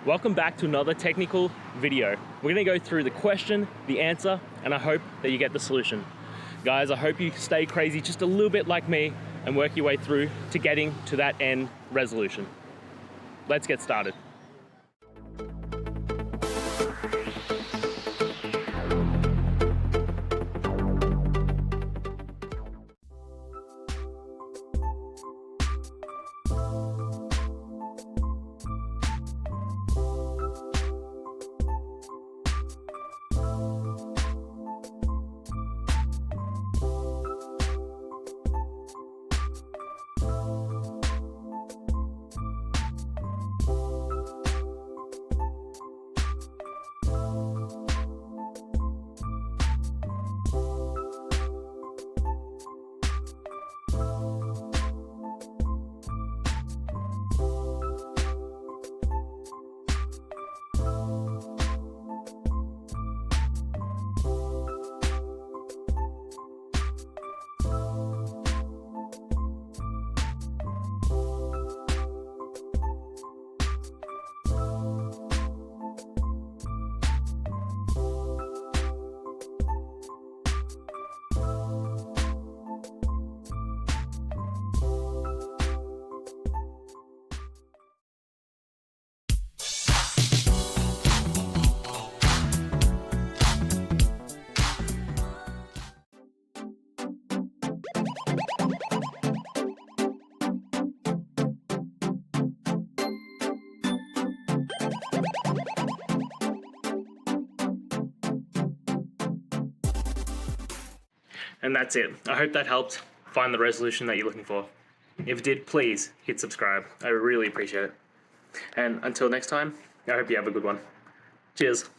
Welcome back to another technical video. We're gonna go through the question, the answer, and I hope that you get the solution. Guys, I hope you stay crazy just a little bit like me and work your way through to getting to that end resolution. Let's get started. And that's it. I hope that helped find the resolution that you're looking for. If it did, please hit subscribe. I really appreciate it. And until next time, I hope you have a good one. Cheers.